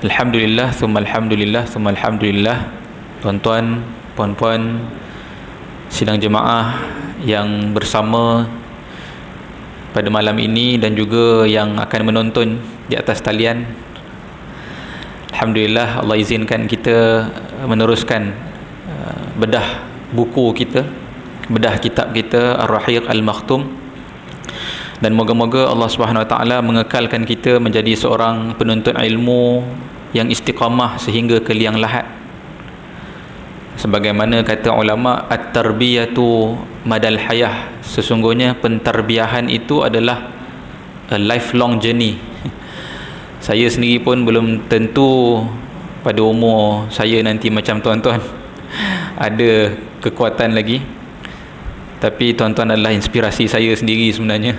Alhamdulillah, thumma alhamdulillah, thumma alhamdulillah. Tuan-tuan, puan-puan, sidang jemaah yang bersama pada malam ini dan juga yang akan menonton di atas talian. Alhamdulillah, Allah izinkan kita meneruskan bedah buku kita, bedah kitab kita Ar-Rahiq Al-Makhtum. Dan moga-moga Allah Subhanahu Wa Taala mengekalkan kita menjadi seorang penuntut ilmu yang istiqamah sehingga ke liang lahat. Sebagaimana kata ulama, at-tarbiyatu madal hayah, sesungguhnya pentarbiahan itu adalah a lifelong journey. Saya sendiri pun belum tentu pada umur saya nanti macam tuan-tuan ada kekuatan lagi, tapi tuan-tuan adalah inspirasi saya sendiri sebenarnya.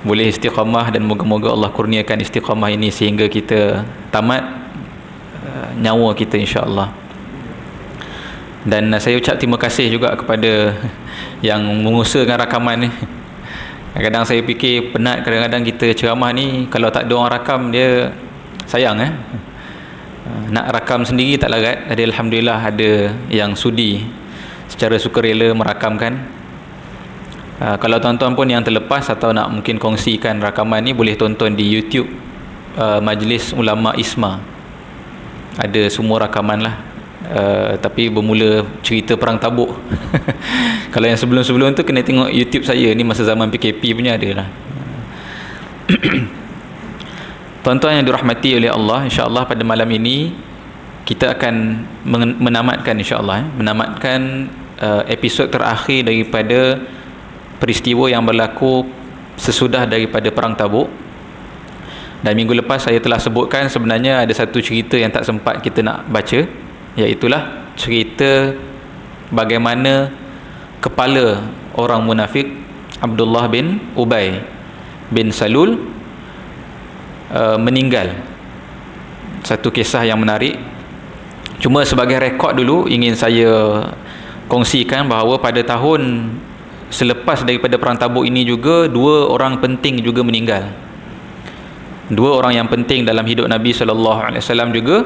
Boleh istiqamah dan moga-moga Allah kurniakan istiqamah ini sehingga kita tamat nyawa kita, insya-Allah. Dan saya ucap terima kasih juga kepada yang mengusahakan rakaman ni. Kadang-kadang saya fikir penat, kadang-kadang kita ceramah ni kalau tak ada orang rakam dia sayang nak rakam sendiri tak larat. Jadi alhamdulillah ada yang sudi secara sukarela merakamkan. Kalau tuan-tuan pun yang terlepas atau nak mungkin kongsikan rakaman ni, boleh tonton di YouTube Majlis Ulama ISMA. Ada semua rakaman lah. Tapi bermula cerita Perang Tabuk. Kalau yang sebelum-sebelum tu kena tengok YouTube saya. Ni masa zaman PKP punya ada lah. Tuan-tuan yang dirahmati oleh Allah, insya-Allah pada malam ini kita akan menamatkan, insya-Allah menamatkan episod terakhir daripada peristiwa yang berlaku sesudah daripada Perang Tabuk. Dan minggu lepas saya telah sebutkan sebenarnya ada satu cerita yang tak sempat kita nak baca, iaitulah cerita bagaimana kepala orang munafik Abdullah bin Ubay bin Salul meninggal. Satu kisah yang menarik. Cuma sebagai rekod dulu ingin saya kongsikan bahawa pada tahun selepas daripada Perang Tabuk ini juga dua orang penting juga meninggal. Dua orang yang penting dalam hidup Nabi SAW juga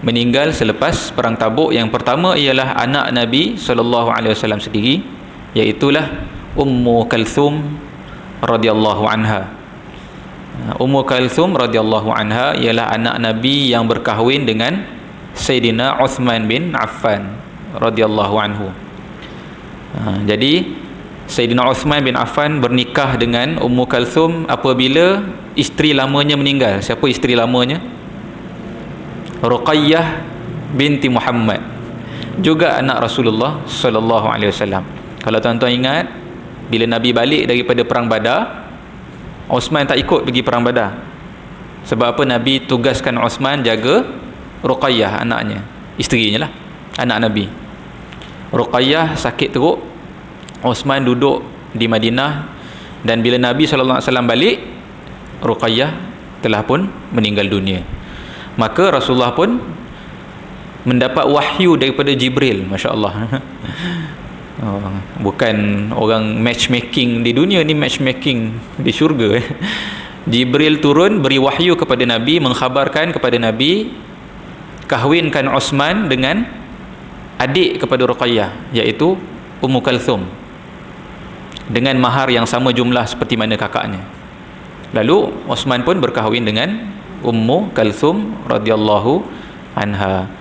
meninggal selepas Perang Tabuk. Yang pertama ialah anak Nabi SAW sendiri, iaitulah Ummu Kalthum radhiyallahu anha. Ummu Kalthum radhiyallahu anha ialah anak Nabi yang berkahwin dengan Sayyidina Uthman bin Affan radhiyallahu anhu. Jadi Sayyidina Uthman bin Affan bernikah dengan Ummu Kalthum apabila isteri lamanya meninggal. Siapa isteri lamanya? Ruqayyah binti Muhammad, juga anak Rasulullah sallallahu alaihi wasallam. Kalau tuan-tuan ingat, bila Nabi balik daripada perang Badar, Uthman tak ikut pergi perang Badar. Sebab apa? Nabi tugaskan Uthman jaga Ruqayyah, anaknya, isterinya lah, anak Nabi. Ruqayyah sakit teruk. Uthman duduk di Madinah, dan bila Nabi SAW balik, Ruqayyah telah pun meninggal dunia. Maka Rasulullah pun mendapat wahyu daripada Jibril. Masya Allah. Bukan orang matchmaking di dunia, ni matchmaking di syurga. Jibril turun beri wahyu kepada Nabi, mengkhabarkan kepada Nabi kahwinkan Uthman dengan adik kepada Ruqayyah, iaitu Ummu Kalthum, dengan mahar yang sama jumlah seperti mana kakaknya. Lalu Uthman pun berkahwin dengan Ummu Kalthum radhiyallahu anha.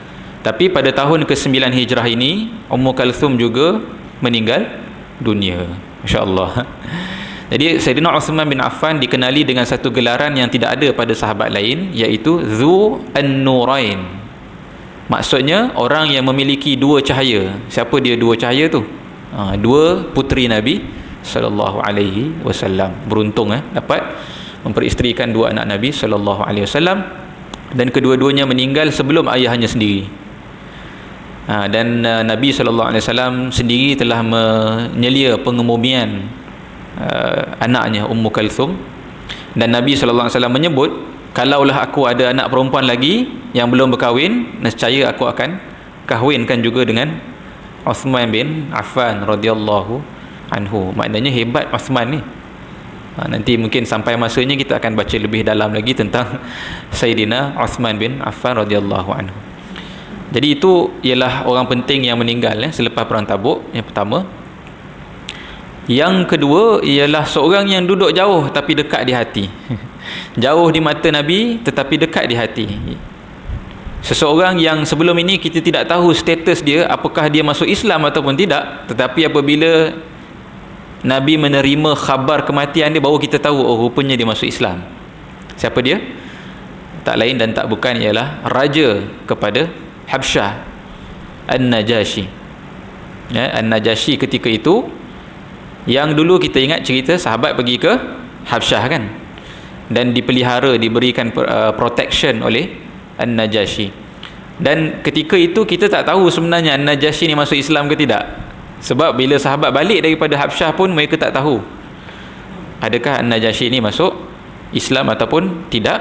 Tapi pada tahun ke-9 Hijrah ini Ummu Kalthum juga meninggal dunia. Masya-Allah. Jadi Sayyidina Uthman bin Affan dikenali dengan satu gelaran yang tidak ada pada sahabat lain, iaitu Dhu An-Nurain. Maksudnya orang yang memiliki dua cahaya. Siapa dia dua cahaya tu? Dua puteri Nabi sallallahu alaihi wasallam. Beruntung dapat memperisterikan dua anak Nabi sallallahu alaihi wasallam, dan kedua-duanya meninggal sebelum ayahnya sendiri. Dan Nabi sallallahu alaihi wasallam sendiri telah menyelia pengemumian anaknya Ummu Kalthum, dan Nabi sallallahu alaihi wasallam menyebut, kalaulah aku ada anak perempuan lagi yang belum berkahwin, nescaya aku akan kahwinkan juga dengan Uthman bin Affan radhiyallahu anhu. Maknanya hebat Uthman ni. Nanti mungkin sampai masanya kita akan baca lebih dalam lagi tentang Sayyidina Uthman bin Affan radhiyallahu anhu. Jadi itu ialah orang penting yang meninggal selepas perang Tabuk, yang pertama. Yang kedua ialah seorang yang duduk jauh tapi dekat di hati. Jauh di mata Nabi tetapi dekat di hati. Seseorang yang sebelum ini kita tidak tahu status dia, apakah dia masuk Islam ataupun tidak, tetapi apabila Nabi menerima khabar kematian dia, baru kita tahu, oh rupanya dia masuk Islam. Siapa dia? Tak lain dan tak bukan ialah raja kepada Habsyah, An-Najashi. An-Najashi ketika itu, yang dulu kita ingat cerita sahabat pergi ke Habsyah kan, dan dipelihara, diberikan protection oleh An-Najashi. Dan ketika itu kita tak tahu sebenarnya An-Najashi ni masuk Islam ke tidak. Sebab bila sahabat balik daripada Habsyah pun mereka tak tahu adakah An-Najashi ni masuk Islam ataupun tidak.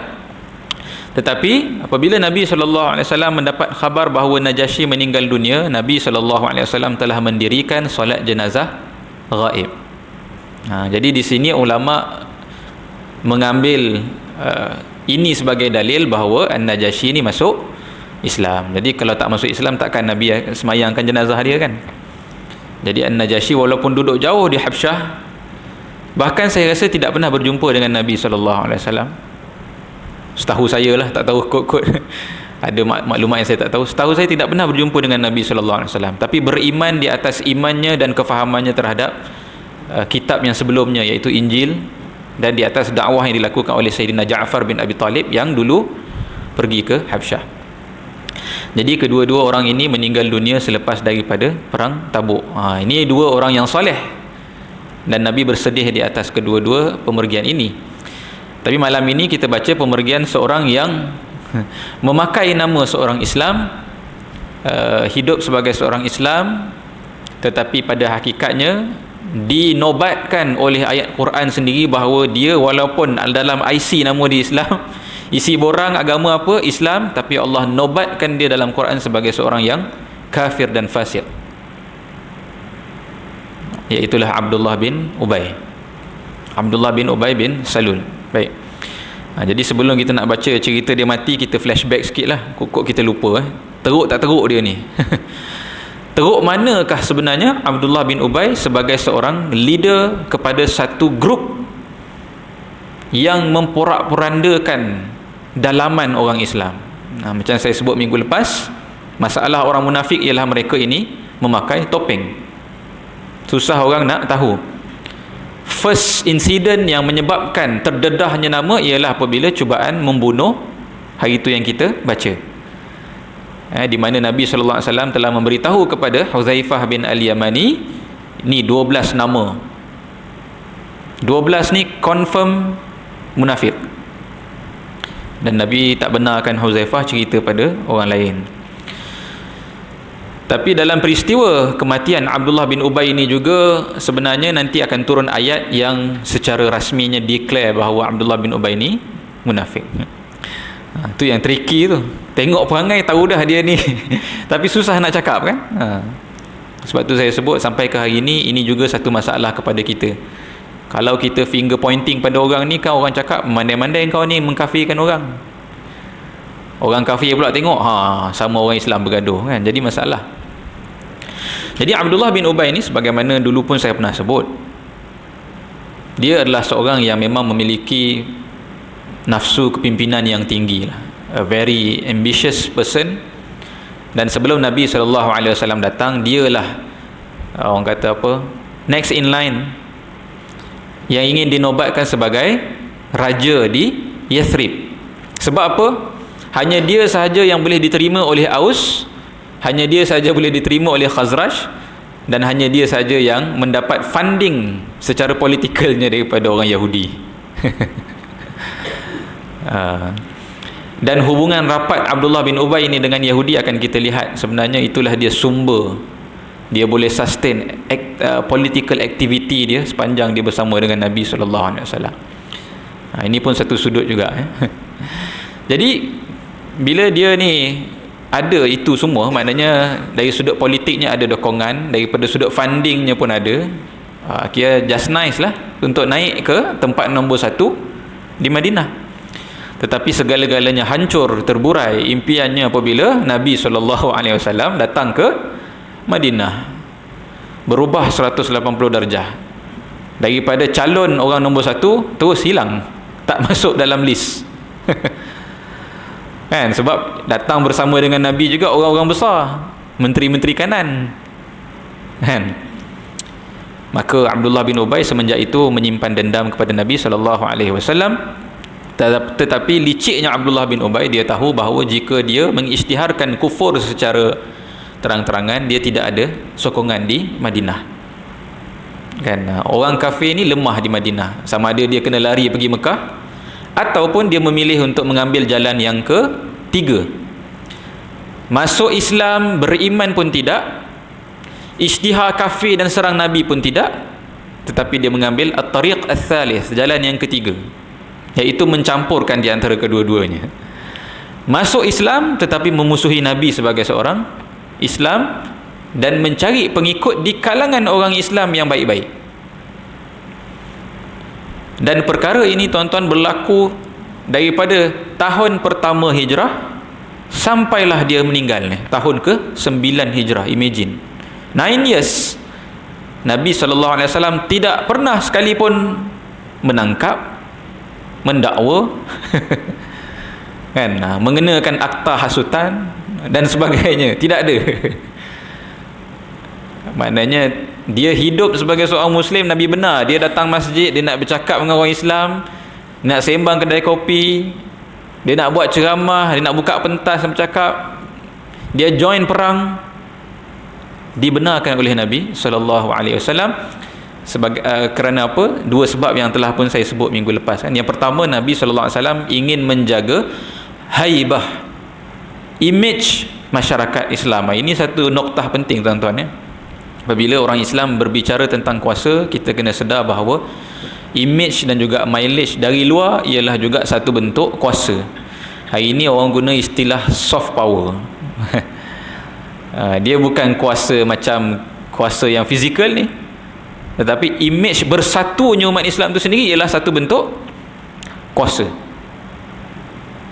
Tetapi apabila Nabi SAW mendapat khabar bahawa Najashi meninggal dunia, Nabi SAW telah mendirikan solat jenazah ghaib. Jadi di sini ulama mengambil ini sebagai dalil bahawa An-Najashi ni masuk Islam. Jadi kalau tak masuk Islam, takkan Nabi semayangkan jenazah dia kan. Jadi An-Najashi walaupun duduk jauh di Habsyah, bahkan saya rasa tidak pernah berjumpa dengan Nabi SAW. Setahu saya lah, tak tahu kod-kod ada maklumat yang saya tak tahu. Setahu saya tidak pernah berjumpa dengan Nabi SAW, tapi beriman di atas imannya dan kefahamannya terhadap kitab yang sebelumnya, iaitu Injil, dan di atas dakwah yang dilakukan oleh Sayyidina Ja'far bin Abi Talib yang dulu pergi ke Habsyah. Jadi kedua-dua orang ini meninggal dunia selepas daripada perang Tabuk. Ini dua orang yang soleh, dan Nabi bersedih di atas kedua-dua pemergian ini. Tapi malam ini kita baca pemergian seorang yang memakai nama seorang Islam, hidup sebagai seorang Islam, tetapi pada hakikatnya dinobatkan oleh ayat Quran sendiri bahawa dia walaupun dalam IC nama dia Islam, isi borang agama apa? Islam, tapi Allah nobatkan dia dalam Quran sebagai seorang yang kafir dan fasik, iaitulah Abdullah bin Ubay. Abdullah bin Ubay bin Salul. Baik. Jadi sebelum kita nak baca cerita dia mati, kita flashback sikit lah. Kok kita lupa teruk tak teruk dia ni. Teruk manakah sebenarnya Abdullah bin Ubay sebagai seorang leader kepada satu grup yang memporak-porandakan dalaman orang Islam. Macam saya sebut minggu lepas, masalah orang munafik ialah mereka ini memakai topeng. Susah orang nak tahu. First incident yang menyebabkan terdedahnya nama ialah apabila cubaan membunuh, hari itu yang kita baca, di mana Nabi SAW telah memberitahu kepada Huzaifah bin Al-Yamani, ni 12 nama, 12 ni confirm munafik, dan Nabi tak benarkan Huzaifah cerita pada orang lain. Tapi dalam peristiwa kematian Abdullah bin Ubay ini juga sebenarnya nanti akan turun ayat yang secara rasminya declare bahawa Abdullah bin Ubay ini munafik. Tu yang tricky tu. Tengok perangai tahu dah dia ni. Tapi susah nak cakap kan. Sebab tu saya sebut sampai ke hari ini juga satu masalah kepada kita. Kalau kita finger pointing pada orang ni, kan orang cakap mandai-mandai kau ni mengkafirkan orang. Orang kafir pula tengok, sama orang Islam bergaduh kan. Jadi masalah. Jadi Abdullah bin Ubay ni, sebagaimana dulu pun saya pernah sebut, dia adalah seorang yang memang memiliki nafsu kepimpinan yang tinggi lah. A very ambitious person. Dan sebelum Nabi SAW datang, dialah orang kata apa, next in line yang ingin dinobatkan sebagai raja di Yathrib. Sebab apa? Hanya dia sahaja yang boleh diterima oleh Aus, hanya dia sahaja boleh diterima oleh Khazraj, dan hanya dia sahaja yang mendapat funding secara politikalnya daripada orang Yahudi. Dan hubungan rapat Abdullah bin Ubay ini dengan Yahudi akan kita lihat sebenarnya itulah dia sumber dia boleh sustain political activity dia sepanjang dia bersama dengan Nabi SAW. Ini pun satu sudut juga. Jadi bila dia ni ada itu semua, maknanya dari sudut politiknya ada dokongan, daripada sudut fundingnya pun ada, Kira just nice lah untuk naik ke tempat nombor 1 di Madinah. Tetapi segala-galanya hancur, terburai impiannya apabila Nabi SAW datang ke Madinah. Berubah 180 darjah. Daripada calon orang nombor 1 terus hilang, tak masuk dalam list. Kan, sebab datang bersama dengan Nabi juga orang-orang besar, menteri-menteri kanan, kan. Maka Abdullah bin Ubay semenjak itu menyimpan dendam kepada Nabi SAW. Tetapi liciknya Abdullah bin Ubay, dia tahu bahawa jika dia mengisytiharkan kufur secara terang-terangan, dia tidak ada sokongan di Madinah, kan. Orang kafir ni lemah di Madinah, sama ada dia kena lari pergi Mekah ataupun dia memilih untuk mengambil jalan yang ketiga, masuk Islam, beriman pun tidak, isytihar kafir dan serang Nabi pun tidak, tetapi dia mengambil at-tariq ats-tsalits, jalan yang ketiga, iaitu mencampurkan di antara kedua-duanya. Masuk Islam tetapi memusuhi Nabi sebagai seorang Islam dan mencari pengikut di kalangan orang Islam yang baik-baik. Dan perkara ini tuan-tuan berlaku daripada tahun pertama hijrah sampailah dia meninggal ni, tahun ke-9 hijrah. Imagine 9 years Nabi SAW tidak pernah sekalipun menangkap, mendakwa kan, mengenakan akta hasutan dan sebagainya, tidak ada. Maknanya dia hidup sebagai seorang Muslim Nabi benar. Dia datang masjid, dia nak bercakap dengan orang Islam, nak sembang kedai kopi, dia nak buat ceramah, dia nak buka pentas dan bercakap, dia join perang, dibenarkan oleh Nabi SAW. Sebagai kerana apa? Dua sebab yang telah pun saya sebut minggu lepas, kan. Yang pertama, Nabi SAW ingin menjaga haibah, image masyarakat Islam. Ini satu noktah penting tuan-tuan, ya. Apabila orang Islam berbicara tentang kuasa, kita kena sedar bahawa image dan juga mileage dari luar ialah juga satu bentuk kuasa. Hari ini orang guna istilah soft power. Dia bukan kuasa macam kuasa yang fizikal ni, tetapi image bersatunya umat Islam itu sendiri ialah satu bentuk kuasa,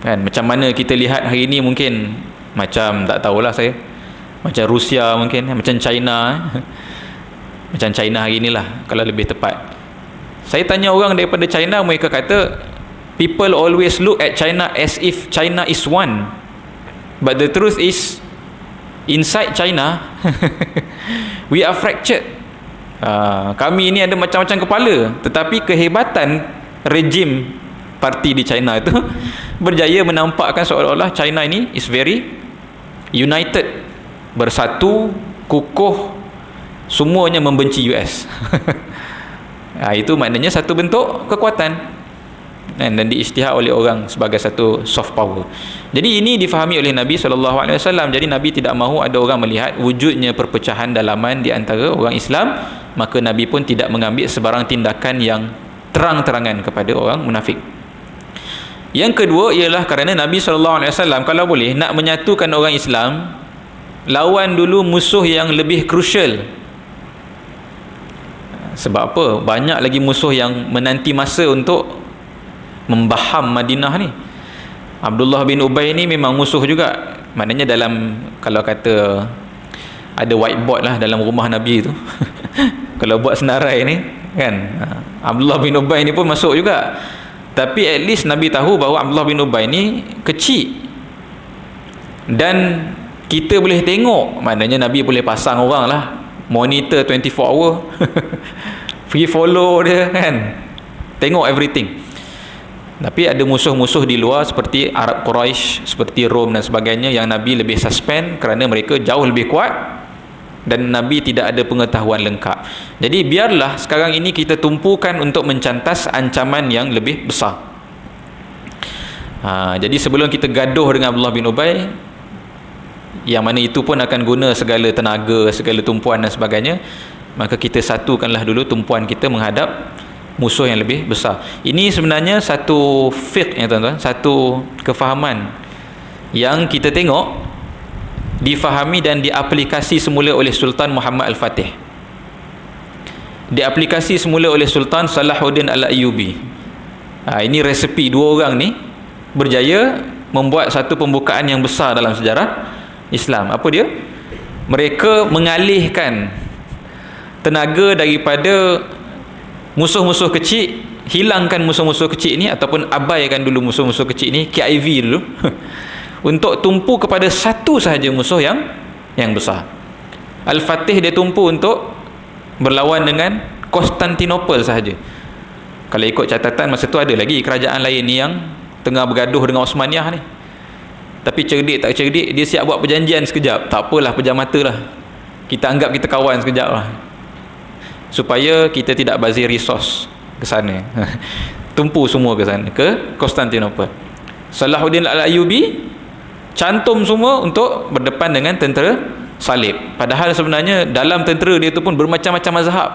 kan. Macam mana kita lihat hari ini, mungkin macam tak tahulah saya, macam Rusia mungkin, macam China, macam China hari inilah kalau lebih tepat. Saya tanya orang daripada China, mereka kata people always look at China as if China is one, but the truth is inside China we are fractured. Kami ini ada macam-macam kepala, tetapi kehebatan rejim parti di China itu berjaya menampakkan seolah-olah China ini is very united, bersatu, kukuh, semuanya membenci US. Itu maknanya satu bentuk kekuatan, dan diisytihar oleh orang sebagai satu soft power. Jadi ini difahami oleh Nabi SAW. Jadi Nabi tidak mahu ada orang melihat wujudnya perpecahan dalaman di antara orang Islam, maka Nabi pun tidak mengambil sebarang tindakan yang terang-terangan kepada orang munafik. Yang kedua ialah kerana Nabi SAW kalau boleh nak menyatukan orang Islam, lawan dulu musuh yang lebih crucial. Sebab apa? Banyak lagi musuh yang menanti masa untuk membaham Madinah ni. Abdullah bin Ubay ni memang musuh juga. Maknanya dalam, kalau kata ada whiteboard lah dalam rumah Nabi tu kalau buat senarai ni, kan, Abdullah bin Ubay ni pun masuk juga. Tapi at least Nabi tahu bahawa Abdullah bin Ubay ni kecil dan kita boleh tengok. Maknanya Nabi boleh pasang orang lah, monitor 24 hour free follow dia, kan, tengok everything. Tapi ada musuh-musuh di luar seperti Arab Quraisy, seperti Rom dan sebagainya, yang Nabi lebih suspend kerana mereka jauh lebih kuat dan Nabi tidak ada pengetahuan lengkap. Jadi biarlah sekarang ini kita tumpukan untuk mencantas ancaman yang lebih besar. Jadi sebelum kita gaduh dengan Abdullah bin Ubay, yang mana itu pun akan guna segala tenaga, segala tumpuan dan sebagainya, maka kita satukanlah dulu tumpuan kita menghadap musuh yang lebih besar. Ini sebenarnya satu fiqh, ya tuan-tuan, satu kefahaman yang kita tengok difahami dan diaplikasi semula oleh Sultan Muhammad Al-Fatih. diaplikasi semula oleh Sultan Salahuddin Al-Ayyubi. Ini resepi dua orang ni berjaya membuat satu pembukaan yang besar dalam sejarah Islam. Apa dia? Mereka mengalihkan tenaga daripada musuh-musuh kecil, hilangkan musuh-musuh kecil ni, ataupun abaikan dulu musuh-musuh kecil ni, KIV dulu untuk tumpu kepada satu sahaja musuh yang besar. Al-Fatih dia tumpu untuk berlawan dengan Konstantinopel sahaja. Kalau ikut catatan masa tu ada lagi kerajaan lain ni yang tengah bergaduh dengan Osmaniyah ni. Tapi cerdik tak cerdik, dia siap buat perjanjian sekejap. Tak apalah, pejam mata lah, kita anggap kita kawan sekejap lah, supaya kita tidak bazir resource ke sana. Tumpu semua ke sana, ke Konstantinopel. Salahuddin Al-Ayyubi cantum semua untuk berdepan dengan tentera salib. Padahal sebenarnya dalam tentera dia tu pun bermacam-macam mazhab.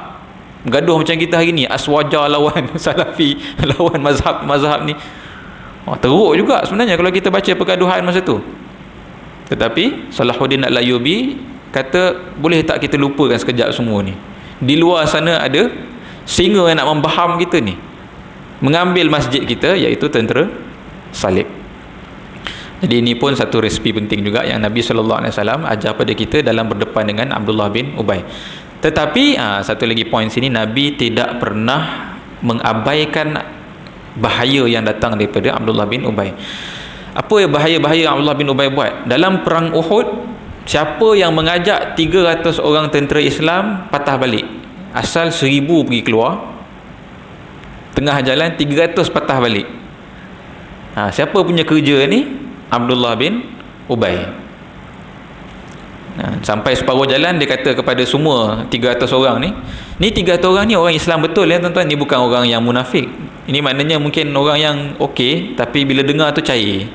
Gaduh macam kita hari ni, Aswaja lawan Salafi, lawan mazhab ni. Teruk juga sebenarnya kalau kita baca pergaduhan masa tu. Tetapi Salahuddin Al-Ayyubi kata, boleh tak kita lupakan sekejap semua ni. Di luar sana ada singa yang nak membaham kita ni, mengambil masjid kita, iaitu tentera salib. Jadi ini pun satu resipi penting juga yang Nabi SAW ajar pada kita dalam berdepan dengan Abdullah bin Ubay. Tetapi satu lagi poin sini, Nabi tidak pernah mengabaikan bahaya yang datang daripada Abdullah bin Ubay. Apa bahaya-bahaya yang Abdullah bin Ubay buat? Dalam perang Uhud, siapa yang mengajak 300 orang tentera Islam patah balik? Asal 1000 pergi keluar, tengah jalan 300 patah balik. Siapa punya kerja ni? Abdullah bin Ubay. Sampai separuh jalan dia kata kepada semua 300 orang ni 300 orang ni orang Islam betul ya tuan-tuan, ni bukan orang yang munafik. Ini maknanya mungkin orang yang okey, tapi bila dengar tu cair.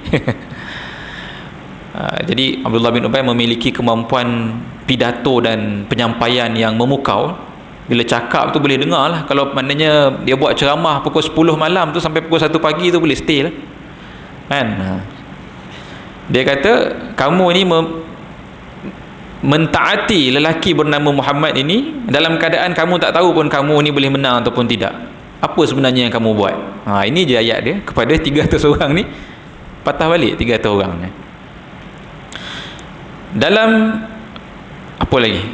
Jadi Abdullah bin Ubay memiliki kemampuan pidato dan penyampaian yang memukau. Bila cakap tu boleh dengar lah. Kalau maknanya dia buat ceramah pukul 10 malam tu sampai pukul 1 pagi tu boleh stay lah, kan? Dia kata, kamu ni mentaati lelaki bernama Muhammad ini dalam keadaan kamu tak tahu pun kamu ni boleh menang ataupun tidak. Apa sebenarnya yang kamu buat? Ini je ayat dia kepada 300 orang ni, patah balik 300 orang ni. Dalam apa lagi?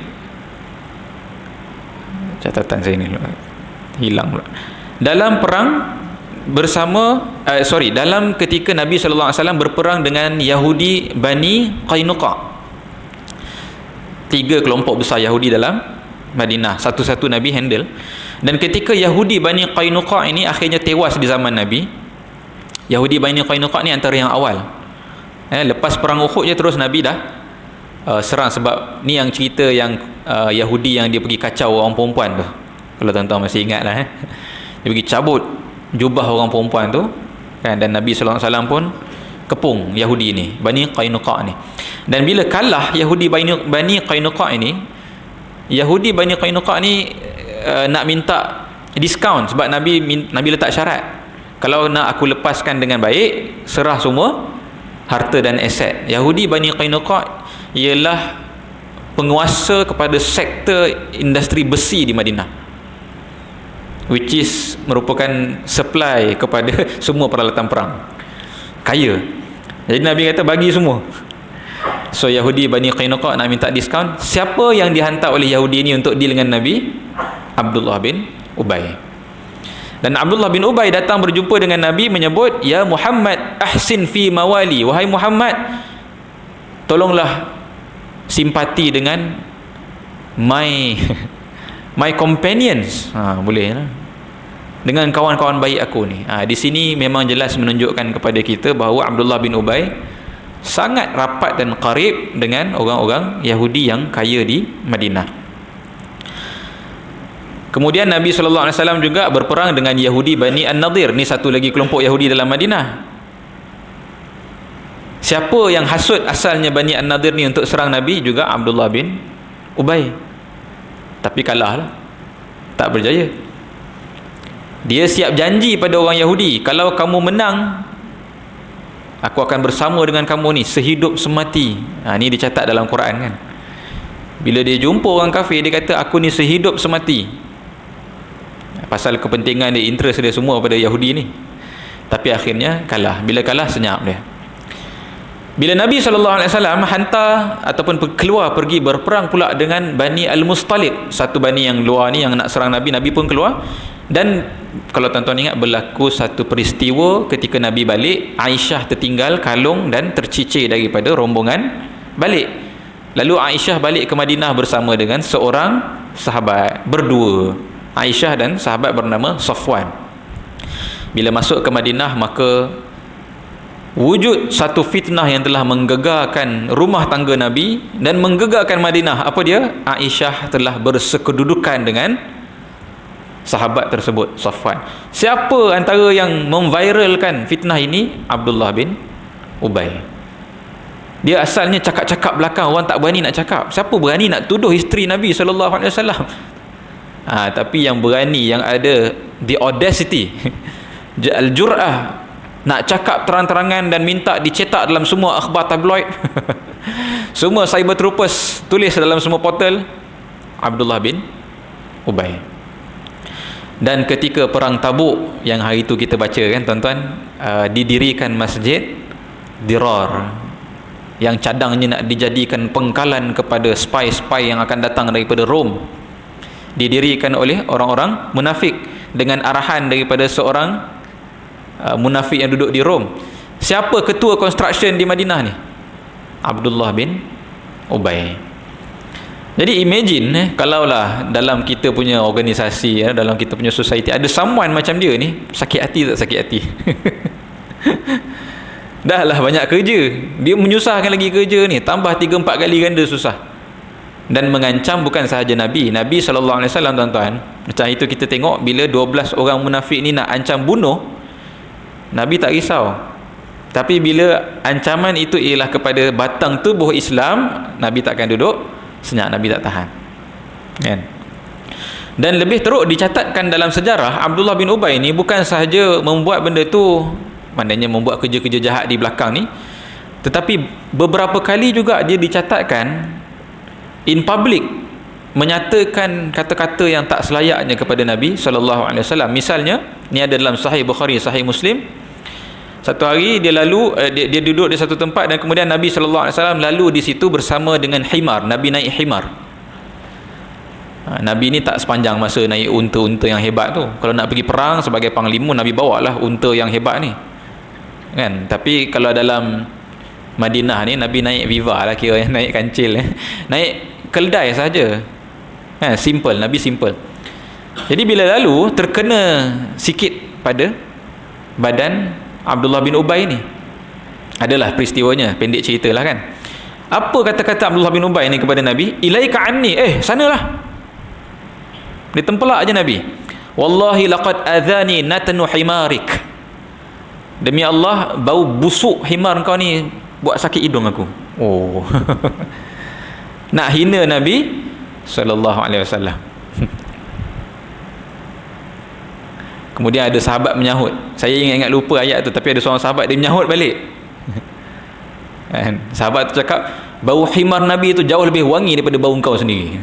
Catatan saya ni hilang pula. Dalam perang bersama dalam ketika Nabi SAW berperang dengan Yahudi Bani Qainuqa. 3 kelompok besar Yahudi dalam Madinah, satu-satu Nabi handle. Dan ketika Yahudi Bani Qainuqa ini akhirnya tewas di zaman Nabi. Yahudi Bani Qainuqa ni antara yang awal. Lepas perang Uhud je terus Nabi dah serang. Sebab ni yang cerita yang Yahudi yang dia pergi kacau orang perempuan tu, kalau tuan-tuan masih ingat lah. Dia pergi cabut jubah orang perempuan tu, kan? Dan Nabi SAW pun kepung Yahudi ni, Bani Qainuqa ni. Dan bila kalah Yahudi Bani Qainuqa ini, Yahudi Bani Qainuqa ni nak minta diskaun, sebab Nabi letak syarat, kalau nak aku lepaskan dengan baik, serah semua harta dan aset. Yahudi Bani Qainuqa ialah penguasa kepada sektor industri besi di Madinah, which is merupakan supply kepada semua peralatan perang, kaya. Jadi Nabi kata bagi semua. So Yahudi Bani Qainuqa nak minta diskaun. Siapa yang dihantar oleh Yahudi ni untuk deal dengan Nabi? Abdullah bin Ubay. Dan Abdullah bin Ubay datang berjumpa dengan Nabi, menyebut, ya Muhammad ahsin fi mawali, wahai Muhammad, tolonglah simpati dengan my companions, boleh lah, dengan kawan-kawan baik aku ni. Di sini memang jelas menunjukkan kepada kita bahawa Abdullah bin Ubay sangat rapat dan qarib dengan orang-orang Yahudi yang kaya di Madinah. Kemudian Nabi SAW juga berperang dengan Yahudi Bani An-Nadir. Ni satu lagi kelompok Yahudi dalam Madinah. Siapa yang hasut asalnya Bani An-Nadir ni untuk serang Nabi? Juga Abdullah bin Ubay. Tapi kalah lah, tak berjaya. Dia siap janji pada orang Yahudi, kalau kamu menang, aku akan bersama dengan kamu ni sehidup semati. Ni dicatat dalam Quran, kan. Bila dia jumpa orang kafir, dia kata, aku ni sehidup semati. pasal kepentingan dia, interest dia semua pada Yahudi ni. Tapi akhirnya kalah. Bila kalah, senyap dia. Bila Nabi SAW hantar ataupun keluar pergi berperang pula dengan Bani Al-Mustalib, satu bani yang luar ni yang nak serang Nabi, Nabi pun keluar. Dan kalau tuan-tuan ingat, berlaku satu peristiwa ketika Nabi balik, Aisyah tertinggal kalung dan tercicir daripada rombongan balik. Lalu Aisyah balik ke Madinah bersama dengan seorang sahabat, berdua, Aisyah dan sahabat bernama Safwan. Bila masuk ke Madinah, maka wujud satu fitnah yang telah menggegarkan rumah tangga Nabi dan menggegarkan Madinah. Apa dia? Aisyah telah bersekedudukan dengan sahabat tersebut, Safwan. Siapa antara yang memviralkan fitnah ini? Abdullah bin Ubay. Dia asalnya cakap-cakap belakang, orang tak berani nak cakap. Siapa berani nak tuduh isteri Nabi SAW? Tapi yang berani, yang ada the audacity, al-jur'ah, nak cakap terang-terangan dan minta dicetak dalam semua akhbar tabloid, semua cyber troopers tulis dalam semua portal, Abdullah bin Ubay. Dan ketika perang Tabuk yang hari itu kita baca kan tuan-tuan, didirikan masjid Dirar yang cadangnya nak dijadikan pengkalan kepada spy-spy yang akan datang daripada Rom, didirikan oleh orang-orang munafik dengan arahan daripada seorang munafik yang duduk di Rom. Siapa ketua construction di Madinah ni? Abdullah bin Ubay. Jadi imagine kalaulah dalam kita punya organisasi, dalam kita punya society ada someone macam dia ni, sakit hati tak sakit hati? Dah lah banyak kerja, dia menyusahkan lagi kerja ni, tambah 3-4 kali ganda susah. Dan mengancam bukan sahaja Nabi SAW, tuan-tuan. Macam itu kita tengok bila 12 orang munafik ni nak ancam bunuh, Nabi tak risau. Tapi bila ancaman itu ialah kepada batang tubuh Islam, Nabi takkan duduk senyap, Nabi tak tahan kan? Dan lebih teruk dicatatkan dalam sejarah, Abdullah bin Ubay ni bukan sahaja membuat benda tu, maknanya membuat kerja-kerja jahat di belakang ni, tetapi beberapa kali juga dia dicatatkan in public menyatakan kata-kata yang tak selayaknya kepada Nabi SAW. Misalnya, ni ada dalam Sahih Bukhari, Sahih Muslim. Satu hari dia lalu, dia duduk di satu tempat dan kemudian Nabi SAW lalu di situ bersama dengan himar. Nabi naik himar. Nabi ni tak sepanjang masa naik unta-unta yang hebat tu. Kalau nak pergi perang sebagai panglima, Nabi bawalah unta yang hebat ni kan. Tapi kalau dalam Madinah ni, Nabi naik Viva lah, kira naik kancil, naik keldai saja. Simple, Nabi simple. Jadi bila lalu terkena sikit pada badan Abdullah bin Ubay ni. Adalah peristiwanya, pendek ceritalah kan. Apa kata-kata Abdullah bin Ubay ni kepada Nabi? Ilaika anni, sanalah. Dia tempelak aje Nabi. Wallahi laqad adhani natnu himarik. Demi Allah, bau busuk himar kau ni buat sakit hidung aku. Oh. Nak hina Nabi sallallahu alaihi wasallam. Kemudian ada sahabat menyahut. Saya ingat lupa ayat tu, tapi ada seorang sahabat dia menyahut balik. Sahabat tu cakap, bau himar Nabi tu jauh lebih wangi daripada bau kau sendiri.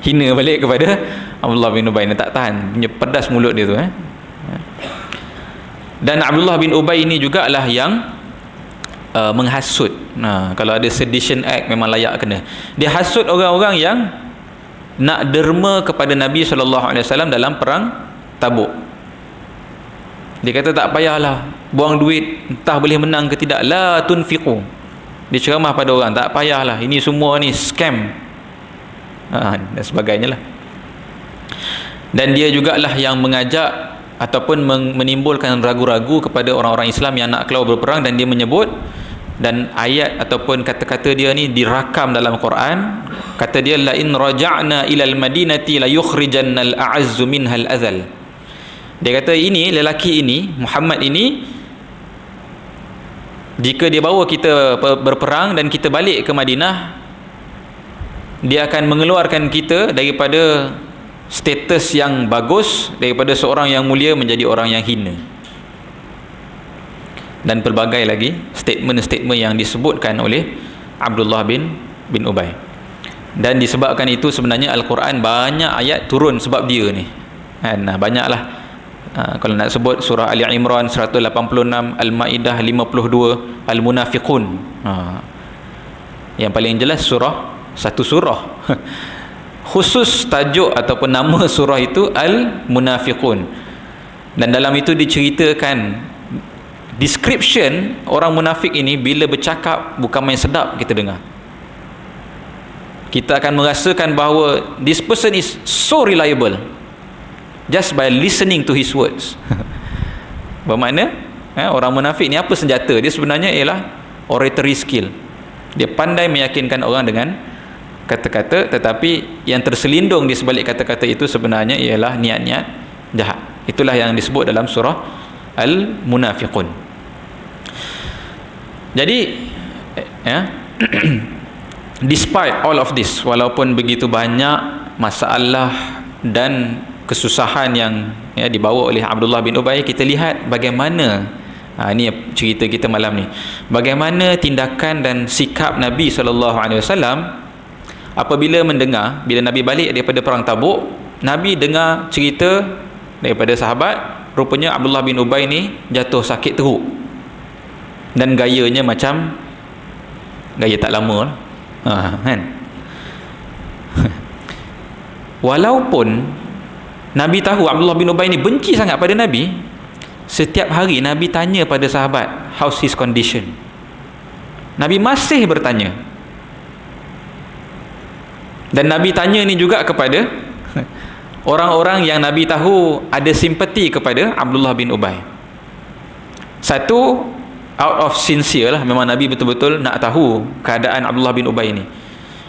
Hina balik kepada Abdullah bin Ubay. Dia tak tahan, punya pedas mulut dia tu. Dan Abdullah bin Ubay ini jugalah yang menghasut. Kalau ada sedition act memang layak kena. Dia hasut orang-orang yang nak derma kepada Nabi SAW dalam perang Tabuk. Dia kata tak payahlah buang duit, entah boleh menang ke tidak, la tunfiqu. Dia ceramah pada orang, tak payahlah, ini semua ni scam, dan sebagainya lah. Dan dia jugalah yang mengajak ataupun menimbulkan ragu-ragu kepada orang-orang Islam yang nak keluar berperang. Dan dia menyebut, dan ayat ataupun kata-kata dia ni dirakam dalam Quran. Kata dia, la in raja'na ilal madinati la yukhrijannal a'azzu minhal azal. Dia kata ini, lelaki ini, Muhammad ini, jika dia bawa kita berperang dan kita balik ke Madinah, dia akan mengeluarkan kita daripada status yang bagus, daripada seorang yang mulia menjadi orang yang hina. Dan pelbagai lagi statement-statement yang disebutkan oleh Abdullah bin Ubay. Dan disebabkan itu sebenarnya Al-Quran banyak ayat turun sebab dia ni. kan. Banyaklah. Kalau nak sebut surah Ali Imran 186, Al-Maidah 52, Al-Munafiqun. Yang paling jelas satu surah khusus tajuk ataupun nama surah itu Al-Munafiqun, dan dalam itu diceritakan description orang munafik ini. Bila bercakap bukan main sedap kita dengar. Kita akan merasakan bahawa this person is so reliable just by listening to his words. Bermakna orang munafik ni apa senjata dia sebenarnya ialah oratory skill. Dia pandai meyakinkan orang dengan kata-kata, tetapi yang terselindung di sebalik kata-kata itu sebenarnya ialah niat-niat jahat. Itulah yang disebut dalam surah Al-Munafiqun. Jadi despite all of this, walaupun begitu banyak masalah dan kesusahan yang dibawa oleh Abdullah bin Ubay, kita lihat bagaimana ini cerita kita malam ni, bagaimana tindakan dan sikap Nabi SAW apabila mendengar, bila Nabi balik daripada perang Tabuk, Nabi dengar cerita daripada sahabat, rupanya Abdullah bin Ubay ni jatuh sakit teruk dan gayanya macam gaya tak lama lah. Kan? Walaupun Nabi tahu Abdullah bin Ubay ni benci sangat pada Nabi, setiap hari Nabi tanya pada sahabat, how's his condition? Nabi masih bertanya. Dan Nabi tanya ni juga kepada orang-orang yang Nabi tahu ada simpati kepada Abdullah bin Ubay. Satu, out of sincere lah, memang Nabi betul-betul nak tahu keadaan Abdullah bin Ubay ni.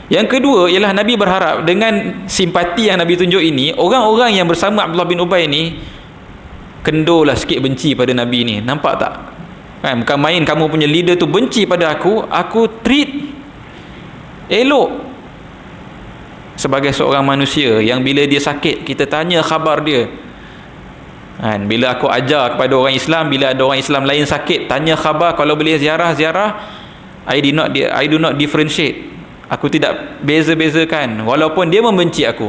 Yang kedua ialah Nabi berharap dengan simpati yang Nabi tunjuk ini, orang-orang yang bersama Abdullah bin Ubay ni kendurlah sikit benci pada Nabi ni. Nampak tak? Kan, bukan main kamu punya leader tu benci pada aku treat elok sebagai seorang manusia yang bila dia sakit kita tanya khabar dia. Kan, bila aku ajar kepada orang Islam, bila ada orang Islam lain sakit, tanya khabar, kalau boleh ziarah. I do not differentiate. Aku tidak beza-bezakan walaupun dia membenci aku.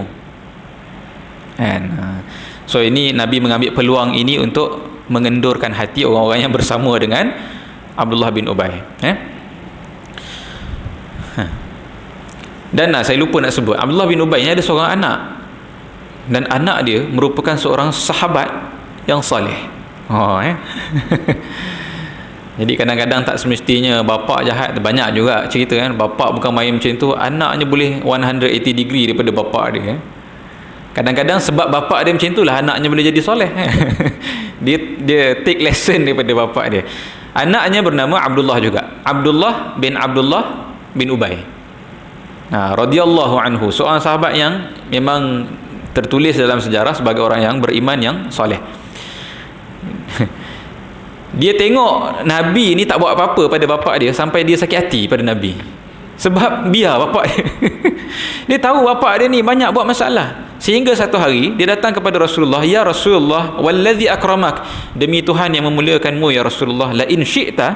Kan? So ini Nabi mengambil peluang ini untuk mengendurkan hati orang-orang yang bersama dengan Abdullah bin Ubay. Dan saya lupa nak sebut, Abdullah bin Ubay ni ada seorang anak, dan anak dia merupakan seorang sahabat yang soleh. Jadi kadang-kadang tak semestinya bapa jahat. Banyak juga cerita kan, bapa bukan main macam tu, anaknya boleh 180 degree daripada bapa dia. Kadang-kadang sebab bapa dia macam itulah anaknya boleh jadi soleh. dia take lesson daripada bapa dia. Anaknya bernama Abdullah juga, Abdullah bin Ubay radhiyallahu anhu, seorang sahabat yang memang tertulis dalam sejarah sebagai orang yang beriman yang soleh. Dia tengok Nabi ni tak buat apa-apa pada bapa dia sampai dia sakit hati pada Nabi, sebab biar bapa dia. Dia tahu bapa dia ni banyak buat masalah, sehingga satu hari dia datang kepada Rasulullah, ya Rasulullah, wallazi akramak, demi Tuhan yang memuliakanmu ya Rasulullah, la in syi'ta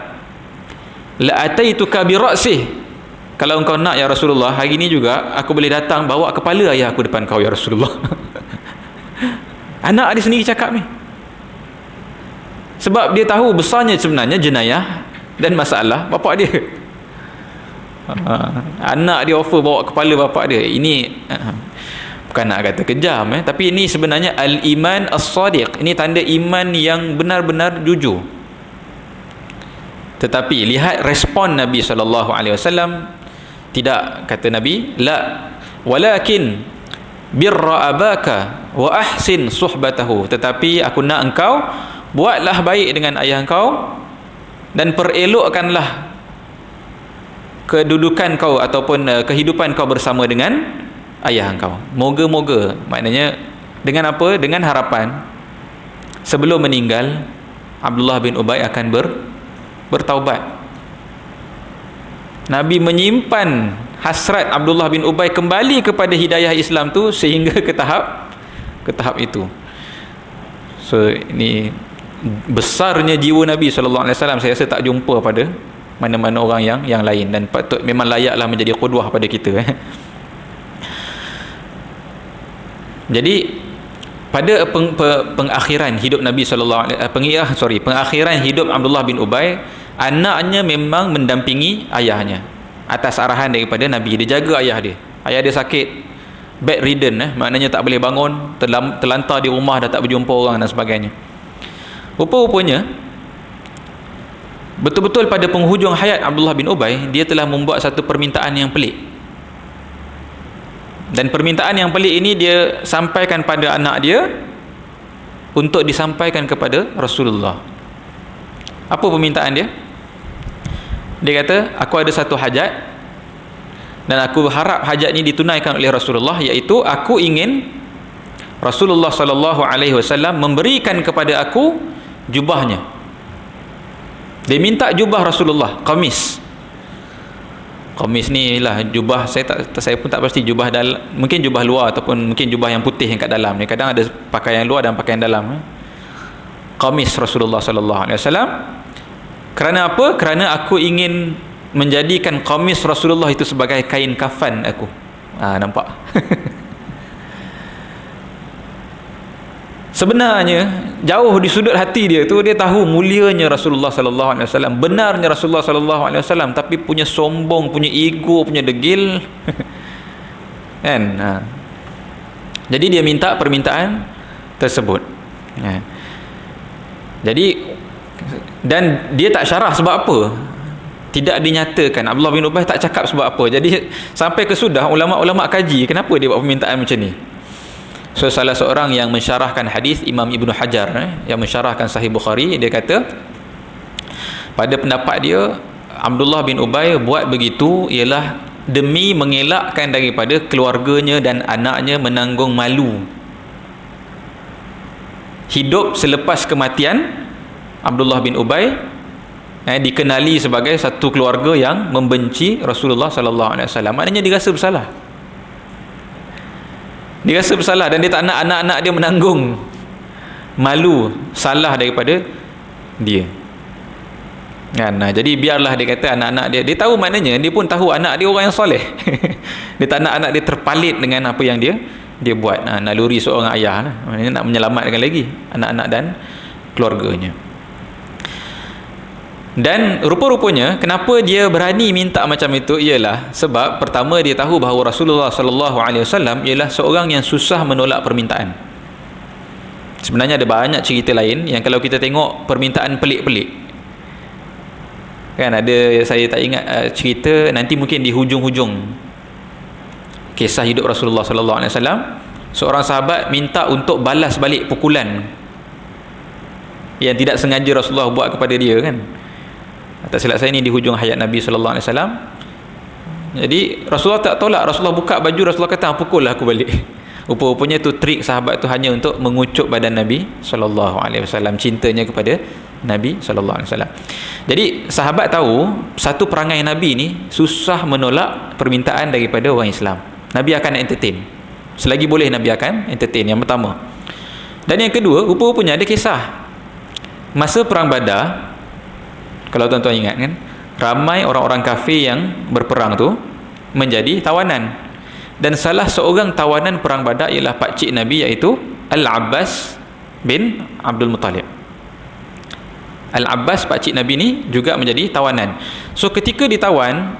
la ataituka bi ra'sih, kalau engkau nak ya Rasulullah, hari ni juga aku boleh datang bawa kepala ayah aku depan kau ya Rasulullah. Anak dia sendiri cakap ni, sebab dia tahu besarnya sebenarnya jenayah dan masalah bapa dia. Anak dia offer bawa kepala bapa dia. Ini bukan nak kata kejam, tapi ini sebenarnya al-iman as-sadiq. Ini tanda iman yang benar-benar jujur. Tetapi lihat respon Nabi SAW. Tidak, kata Nabi, la walakin birra abaka wa ahsin suhbatahu, tetapi aku nak engkau buatlah baik dengan ayah kau dan perelokkanlah kedudukan kau ataupun kehidupan kau bersama dengan ayah kau. Moga-moga, maknanya dengan apa? Dengan harapan sebelum meninggal Abdullah bin Ubay akan bertaubat. Nabi menyimpan hasrat Abdullah bin Ubay kembali kepada hidayah Islam tu sehingga ke tahap itu. So ini besarnya jiwa Nabi SAW. Saya rasa tak jumpa pada mana-mana orang yang lain, dan patut memang layaklah menjadi qudwah pada kita. Jadi pada pengakhiran hidup Nabi pengakhiran hidup Abdullah bin Ubay, anaknya memang mendampingi ayahnya atas arahan daripada Nabi. Dia jaga ayah dia. Ayah dia sakit, bedridden, maknanya tak boleh bangun, terlantar di rumah, dah tak berjumpa orang dan sebagainya. Rupa-rupanya betul-betul pada penghujung hayat Abdullah bin Ubay, dia telah membuat satu permintaan yang pelik. Dan permintaan yang pelik ini dia sampaikan pada anak dia untuk disampaikan kepada Rasulullah. Apa permintaan dia? Dia kata, aku ada satu hajat dan aku harap hajat ini ditunaikan oleh Rasulullah, iaitu aku ingin Rasulullah sallallahu alaihi wasallam memberikan kepada aku jubahnya. Dia minta jubah Rasulullah, qamis. Qamis ni lah jubah, saya pun tak pasti jubah dalam, mungkin jubah luar ataupun mungkin jubah yang putih yang kat dalam ni. Kadang ada pakaian luar dan pakaian dalam. Qamis Rasulullah sallallahu alaihi wasallam. Kerana apa? Kerana aku ingin menjadikan qamis Rasulullah itu sebagai kain kafan aku. Nampak? Sebenarnya jauh di sudut hati dia tu, dia tahu mulianya Rasulullah sallallahu alaihi wasallam, benarnya Rasulullah sallallahu alaihi wasallam, tapi punya sombong, punya ego, punya degil kan. Jadi dia minta permintaan tersebut. Jadi, dan dia tak syarah sebab apa, tidak dinyatakan. Abdullah bin Ubay tak cakap sebab apa. Jadi sampai ke sudah ulama-ulama kaji kenapa dia buat permintaan macam ni. So salah seorang yang mensyarahkan hadis, Imam Ibnu Hajar, yang mensyarahkan Sahih Bukhari, dia kata pada pendapat dia Abdullah bin Ubay buat begitu ialah demi mengelakkan daripada keluarganya dan anaknya menanggung malu hidup selepas kematian Abdullah bin Ubay, dikenali sebagai satu keluarga yang membenci Rasulullah sallallahu alaihi wasallam. Maknanya dia rasa bersalah. Dia rasa bersalah dan dia tak nak anak-anak dia menanggung malu salah daripada dia. Kan? Jadi biarlah, dia kata anak-anak dia tahu, maknanya dia pun tahu anak dia orang yang soleh. Dia tak nak anak dia terpalit dengan apa yang dia buat. Naluri seorang ayah lah. Maknanya nak menyelamatkan lagi anak-anak dan keluarganya. Dan rupa-rupanya kenapa dia berani minta macam itu ialah sebab pertama dia tahu bahawa Rasulullah sallallahu alaihi wasallam ialah seorang yang susah menolak permintaan. Sebenarnya ada banyak cerita lain yang kalau kita tengok permintaan pelik-pelik. Kan ada, saya tak ingat cerita, nanti mungkin di hujung-hujung kisah hidup Rasulullah sallallahu alaihi wasallam, seorang sahabat minta untuk balas balik pukulan yang tidak sengaja Rasulullah buat kepada dia kan. Tak silap saya ni di hujung hayat Nabi sallallahu alaihi wasallam. Jadi Rasulullah tak tolak, Rasulullah buka baju, Rasulullah kata pukullah aku balik. Rupa-rupanya tu trik sahabat tu hanya untuk mengucuk badan Nabi sallallahu alaihi wasallam, cintanya kepada Nabi sallallahu alaihi wasallam. Jadi sahabat tahu satu perangai Nabi ni susah menolak permintaan daripada orang Islam. Nabi akan entertain. Selagi boleh Nabi akan entertain, yang pertama. Dan yang kedua, rupa-rupanya ada kisah masa perang Badar. Kalau tuan-tuan ingat kan, ramai orang-orang kafir yang berperang tu menjadi tawanan, dan salah seorang tawanan perang Badar ialah pakcik Nabi, iaitu Al-Abbas bin Abdul Muttalib. Al-Abbas pakcik Nabi ni juga menjadi tawanan. So ketika ditawan,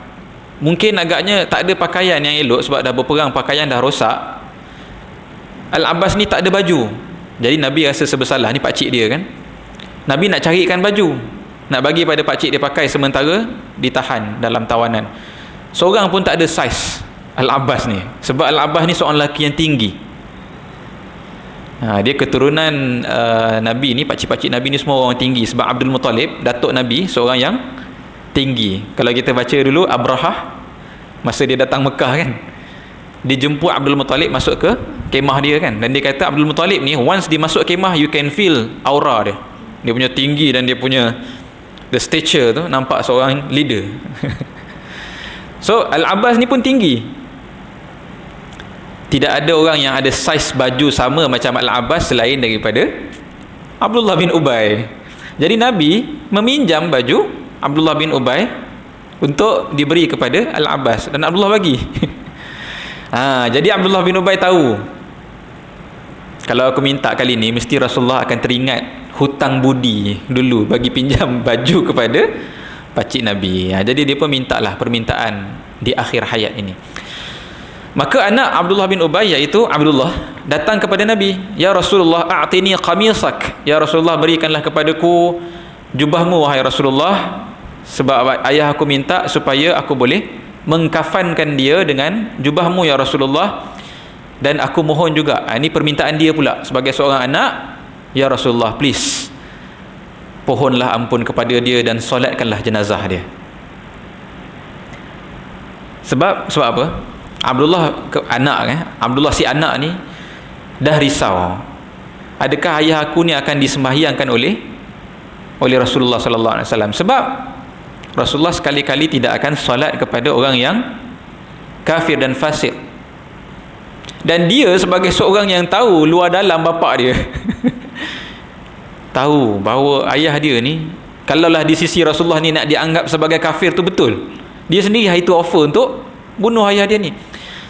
mungkin agaknya tak ada pakaian yang elok sebab dah berperang, pakaian dah rosak. Al-Abbas ni tak ada baju. Jadi Nabi rasa sebersalah, ni pakcik dia kan. Nabi nak carikan baju, nak bagi pada pakcik dia pakai, sementara ditahan dalam tawanan. Seorang pun tak ada saiz Al-Abbas ni, sebab Al-Abbas ni seorang lelaki yang tinggi. Dia keturunan Nabi ni, pakcik-pakcik Nabi ni semua orang tinggi, sebab Abdul Muttalib, datuk Nabi, seorang yang tinggi. Kalau kita baca dulu Abrahah, masa dia datang Mekah kan, dia jemput Abdul Muttalib masuk ke kemah dia kan, dan dia kata Abdul Muttalib ni once dia masuk kemah, you can feel aura dia. Dia punya tinggi dan dia punya the stature tu, nampak seorang leader. So Al-Abbas ni pun tinggi. Tidak ada orang yang ada saiz baju sama macam Al-Abbas selain daripada Abdullah bin Ubay. Jadi Nabi meminjam baju Abdullah bin Ubay untuk diberi kepada Al-Abbas, dan Abdullah bagi. Jadi Abdullah bin Ubay tahu kalau aku minta kali ni, mesti Rasulullah akan teringat hutang budi dulu bagi pinjam baju kepada pakcik Nabi. Jadi dia pun mintalah permintaan di akhir hayat ini. Maka anak Abdullah bin Ubay, iaitu Abdullah, datang kepada Nabi, "Ya Rasulullah, a'tini qamisak." Ya Rasulullah, berikanlah kepadaku jubahmu wahai Rasulullah, sebab ayah aku minta supaya aku boleh mengkafankan dia dengan jubahmu ya Rasulullah, dan aku mohon juga, ini permintaan dia pula sebagai seorang anak, ya Rasulullah, please pohonlah ampun kepada dia dan solatkanlah jenazah dia. Sebab apa? Abdullah Abdullah si anak ni dah risau, adakah ayah aku ni akan disembahyangkan oleh Rasulullah sallallahu alaihi wasallam, sebab Rasulullah sekali-kali tidak akan solat kepada orang yang kafir dan fasik, dan dia sebagai seorang yang tahu luar dalam bapa dia tahu bahawa ayah dia ni, kalaulah di sisi Rasulullah ni nak dianggap sebagai kafir tu betul, dia sendiri hari tu offer untuk bunuh ayah dia ni.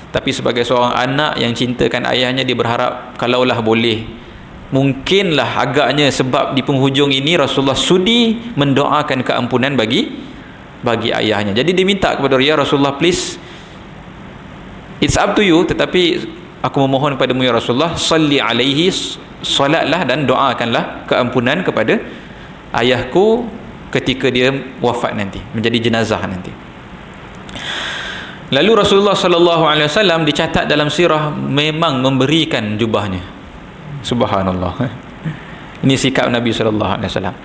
Tapi sebagai seorang anak yang cintakan ayahnya, dia berharap kalaulah boleh, mungkinlah agaknya sebab di penghujung ini Rasulullah sudi mendoakan keampunan bagi ayahnya. Jadi dia minta kepada dia, Rasulullah, please, it's up to you, tetapi aku memohon kepadamu ya Rasulullah, salli alaihi, solatlah dan doakanlah keampunan kepada ayahku ketika dia wafat nanti, menjadi jenazah nanti. Lalu Rasulullah sallallahu alaihi wasallam dicatat dalam sirah memang memberikan jubahnya. Subhanallah. Ini sikap Nabi sallallahu alaihi wasallam.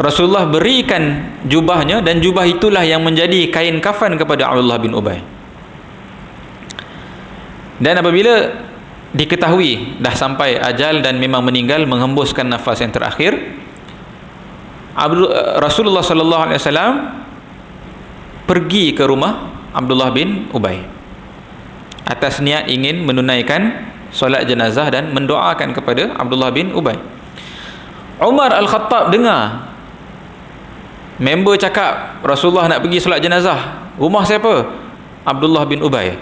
Rasulullah berikan jubahnya, dan jubah itulah yang menjadi kain kafan kepada Abdullah bin Ubay. Dan apabila diketahui dah sampai ajal dan memang meninggal, menghembuskan nafas yang terakhir, Rasulullah sallallahu alaihi wasallam pergi ke rumah Abdullah bin Ubay atas niat ingin menunaikan solat jenazah dan mendoakan kepada Abdullah bin Ubay. Umar Al-Khattab dengar member cakap Rasulullah nak pergi solat jenazah, rumah siapa? Abdullah bin Ubay.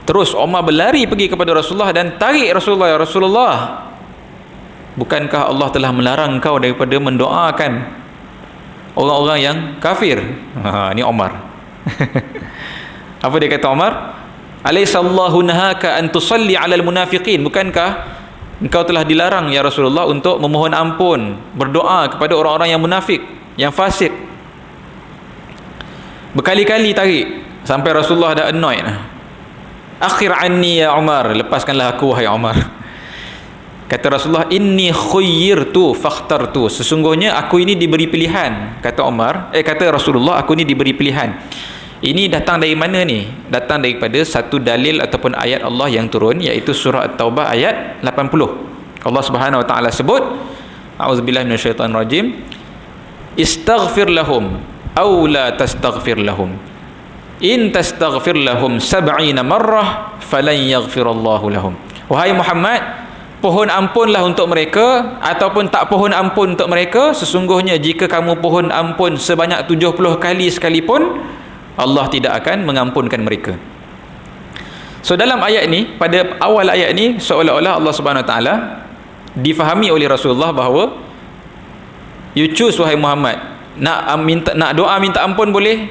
Terus Umar berlari pergi kepada Rasulullah dan tarik Rasulullah, "Ya Rasulullah, bukankah Allah telah melarang kau daripada mendoakan orang-orang yang kafir?" Ini Umar. Apa dia kata Umar? "Alaisallahu nahaka an tusalli 'alal munafiqin." Bukankah engkau telah dilarang ya Rasulullah untuk memohon ampun, berdoa kepada orang-orang yang munafik, yang fasik? Berkali-kali tarik sampai Rasulullah dah annoyed. "Akhir anni ya Umar." Lepaskanlah aku wahai Umar. Kata Rasulullah, "Inni khuyyirtu fakhtartu." Sesungguhnya aku ini diberi pilihan, kata Umar. Kata Rasulullah, aku ini diberi pilihan. Ini datang dari mana ni? Datang daripada satu dalil ataupun ayat Allah yang turun, iaitu surah At-Taubah ayat 80. Allah Subhanahu wa taala sebut, a'udzubillahi minasyaitonir rajim, "Istaghfir lahum aw la tastaghfir lahum. In tastaghfir lahum 70 marrah falan yaghfirallahu lahum." Wahai Muhammad, pohon ampunlah untuk mereka ataupun tak pohon ampun untuk mereka, sesungguhnya jika kamu pohon ampun sebanyak 70 kali sekalipun, Allah tidak akan mengampunkan mereka. So dalam ayat ni, pada awal ayat ni, seolah-olah Allah Subhanahu Wa Taala difahami oleh Rasulullah bahawa you choose wahai Muhammad, nak doa minta ampun boleh,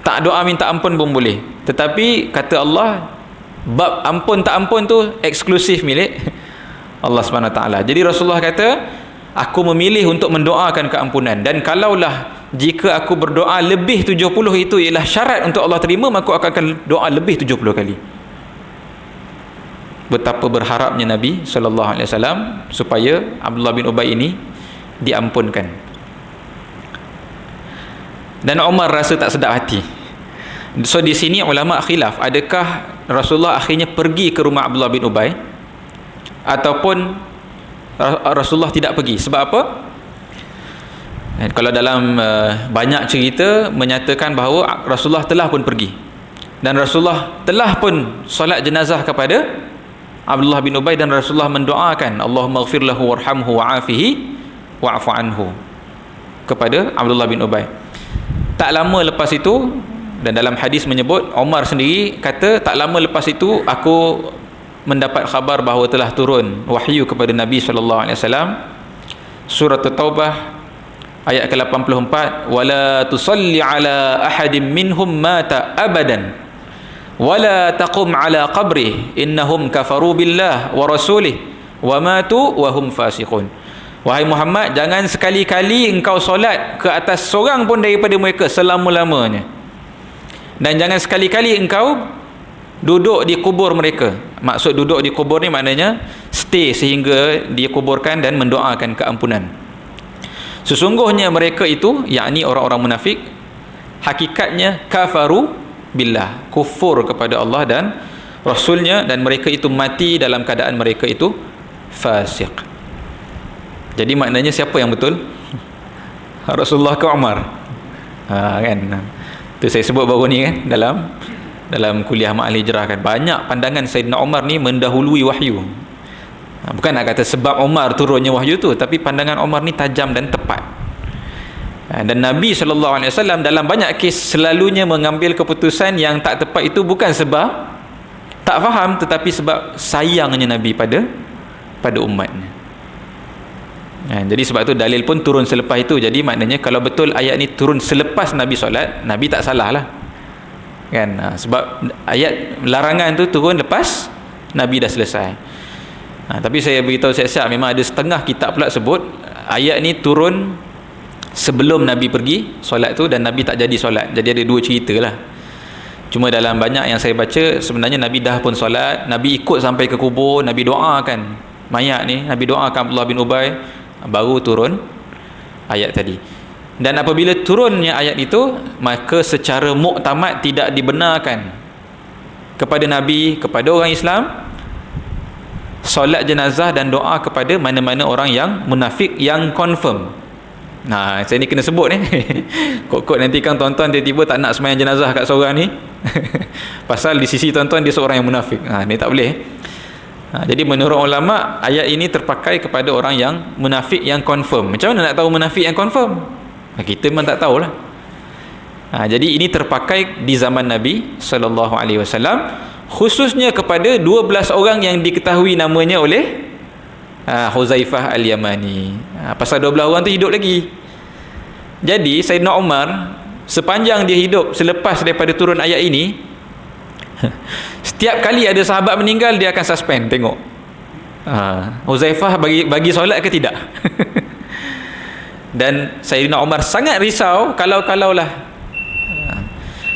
tak doa minta ampun pun boleh, tetapi kata Allah, bab ampun tak ampun tu eksklusif milik Allah Subhanahu Wa Taala. Jadi Rasulullah kata, aku memilih untuk mendoakan keampunan, dan kalaulah jika aku berdoa lebih 70 itu ialah syarat untuk Allah terima, maka aku akan doa lebih 70 kali. Betapa berharapnya Nabi sallallahu alaihi wasallam supaya Abdullah bin Ubay ini diampunkan. Dan Umar rasa tak sedap hati. So di sini ulama khilaf, adakah Rasulullah akhirnya pergi ke rumah Abdullah bin Ubay ataupun Rasulullah tidak pergi. Sebab apa? Kalau dalam banyak cerita menyatakan bahawa Rasulullah telah pun pergi, dan Rasulullah telah pun solat jenazah kepada Abdullah bin Ubay, dan Rasulullah mendoakan, Allahumma ighfir lahu warhamhu wa'afihi wa'fu anhu, kepada Abdullah bin Ubay. Tak lama lepas itu, dan dalam hadis menyebut, Umar sendiri kata, tak lama lepas itu aku mendapat khabar bahawa telah turun wahyu kepada Nabi sallallahu alaihi wasallam. Surah At-Taubah ayat ke-84, wala tusalli ala ahadin minhum mata abadan wala taqum ala qabrih innahum kafaru billah wa rasulih wa matu wa hum fasiqun. Wahai Muhammad, jangan sekali-kali engkau solat ke atas seorang pun daripada mereka selama-lamanya, dan jangan sekali-kali engkau duduk di kubur mereka. Maksud duduk di kubur ni maknanya stay sehingga dia kuburkan dan mendoakan keampunan. Sesungguhnya mereka itu, yakni orang-orang munafik, hakikatnya kafaru billah, kufur kepada Allah dan Rasulnya, dan mereka itu mati dalam keadaan mereka itu fasik. Jadi maknanya siapa yang betul? Rasulullah ke Umar? Kan? Itu saya sebut baru ni kan, dalam kuliah Ma'al Hijrah kan, banyak pandangan Sayyidina Umar ni mendahului wahyu. Bukan nak kata sebab Umar turunnya wahyu tu, tapi pandangan Umar ni tajam dan tepat. Dan Nabi SAW dalam banyak kes selalunya mengambil keputusan yang tak tepat itu bukan sebab tak faham, tetapi sebab sayangnya Nabi pada umatnya. Jadi sebab tu dalil pun turun selepas itu. Jadi maknanya kalau betul ayat ni turun selepas Nabi solat, Nabi tak salah lah kan. Sebab ayat larangan tu turun lepas Nabi dah selesai. Tapi saya beritahu siap-siap, memang ada setengah kitab pula sebut ayat ni turun sebelum Nabi pergi solat tu, dan Nabi tak jadi solat. Jadi ada dua cerita lah. Cuma dalam banyak yang saya baca, sebenarnya Nabi dah pun solat, Nabi ikut sampai ke kubur, Nabi doakan mayat ni, Nabi doakan Abdullah bin Ubay, baru turun ayat tadi. Dan apabila turunnya ayat itu, maka secara muktamad tidak dibenarkan kepada Nabi, kepada orang Islam, solat jenazah dan doa kepada mana-mana orang yang munafik yang confirm. Saya ni kena sebut ni. Kok nanti kan tuan-tuan tiba-tiba tak nak sembahyang jenazah kat seorang ni pasal di sisi tuan-tuan dia seorang yang munafik. Ni tak boleh. Jadi menurut ulama, ayat ini terpakai kepada orang yang munafik yang confirm. Macam mana nak tahu munafik yang confirm? Kita memang tak tahulah. Jadi ini terpakai di zaman Nabi SAW, khususnya kepada 12 orang yang diketahui namanya oleh Huzaifah Al-Yamani. Pasal 12 orang tu hidup lagi. Jadi Sayyidina Umar sepanjang dia hidup selepas daripada turun ayat ini, setiap kali ada sahabat meninggal, dia akan suspend tengok Huzaifah bagi solat ke tidak. Dan Sayyidina Umar sangat risau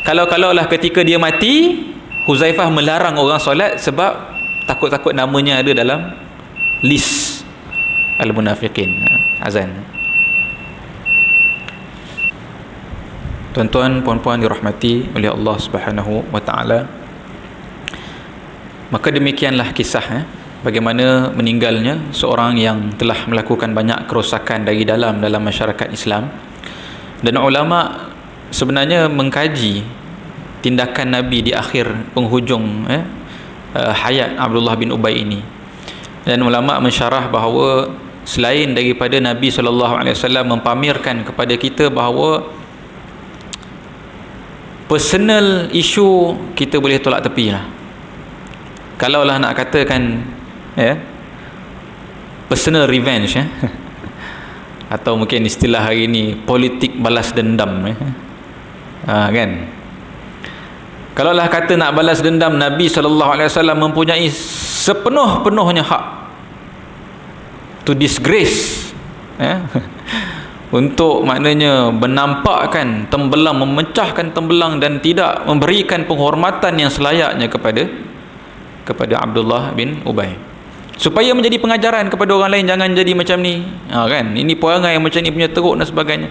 kalau-kalaulah ketika dia mati, Huzaifah melarang orang solat sebab takut-takut namanya ada dalam list al-munafiqin. Azan. Tuan-tuan, puan-puan dirahmati oleh Allah Subhanahu wa taala. Maka demikianlah kisah bagaimana meninggalnya seorang yang telah melakukan banyak kerosakan dari dalam masyarakat Islam. Dan ulama sebenarnya mengkaji tindakan Nabi di akhir penghujung hayat Abdullah bin Ubay ini. Dan ulama mensyarah bahawa selain daripada Nabi SAW mempamerkan kepada kita bahawa personal issue kita boleh tolak tepi lah. Kalaulah nak katakan personal revenge atau mungkin istilah hari ini politik balas dendam kan. Kalaulah kata nak balas dendam, Nabi SAW mempunyai sepenuh-penuhnya hak to disgrace untuk maknanya menampakkan tembelang, memecahkan tembelang dan tidak memberikan penghormatan yang selayaknya kepada Abdullah bin Ubay, supaya menjadi pengajaran kepada orang lain, jangan jadi macam ni kan, ini perangai yang macam ni punya teruk dan sebagainya.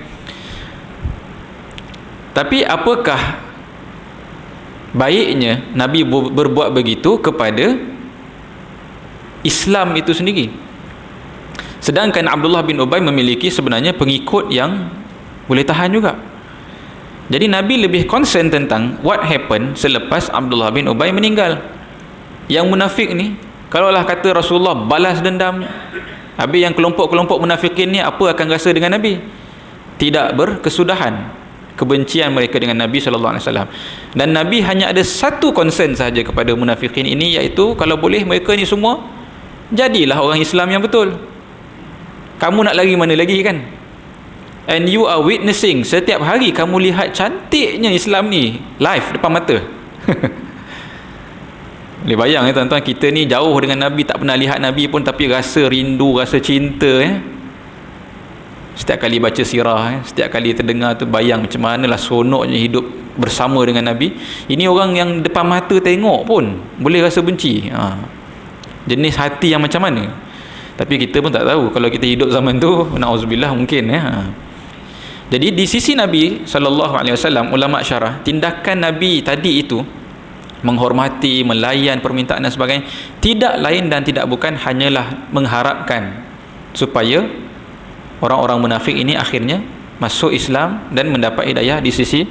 Tapi apakah baiknya Nabi berbuat begitu kepada Islam itu sendiri? Sedangkan Abdullah bin Ubay memiliki sebenarnya pengikut yang boleh tahan juga. Jadi Nabi lebih concern tentang what happened selepas Abdullah bin Ubay meninggal. Yang munafik ni, kalaulah kata Rasulullah balas dendam, habis yang kelompok-kelompok munafikin ni apa akan rasa dengan Nabi? Tidak berkesudahan. kebencian mereka dengan Nabi sallallahu alaihi wasallam. Dan Nabi hanya ada satu concern sahaja kepada munafikin ini, iaitu kalau boleh mereka ni semua jadilah orang Islam yang betul. Kamu nak lari mana lagi kan? And you are witnessing, setiap hari kamu lihat cantiknya Islam ni live depan mata. Boleh bayang tuan-tuan, kita ni jauh dengan Nabi, tak pernah lihat Nabi pun, tapi rasa rindu, rasa cinta setiap kali baca sirah, setiap kali terdengar tu, bayang macam manalah seronoknya hidup bersama dengan Nabi. Ini orang yang depan mata tengok pun boleh rasa benci. Jenis hati yang macam mana? Tapi kita pun tak tahu kalau kita hidup zaman tu, na'udzubillah, mungkin Jadi di sisi Nabi sallallahu alaihi wasallam, ulama syarah, tindakan Nabi tadi itu, menghormati, melayan permintaan dan sebagainya, tidak lain dan tidak bukan hanyalah mengharapkan supaya orang-orang munafik ini akhirnya masuk Islam dan mendapat hidayah di sisi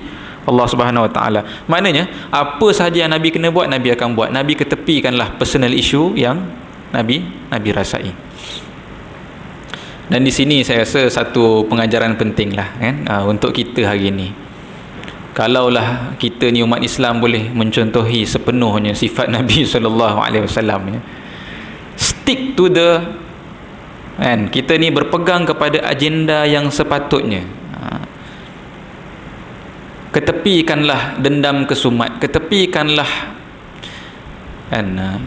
Allah Subhanahu Wa Taala. Maknanya apa sahaja yang Nabi kena buat, Nabi akan buat. Nabi ketepikanlah personal issue yang Nabi rasai. Dan di sini saya rasa satu pengajaran penting lah untuk kita hari ini. Kalaulah kita ni umat Islam boleh mencontohi sepenuhnya sifat Nabi sallallahu alaihi wasallam, stick to the kita ni berpegang kepada agenda yang sepatutnya. Ketepikanlah dendam kesumat, ketepikanlah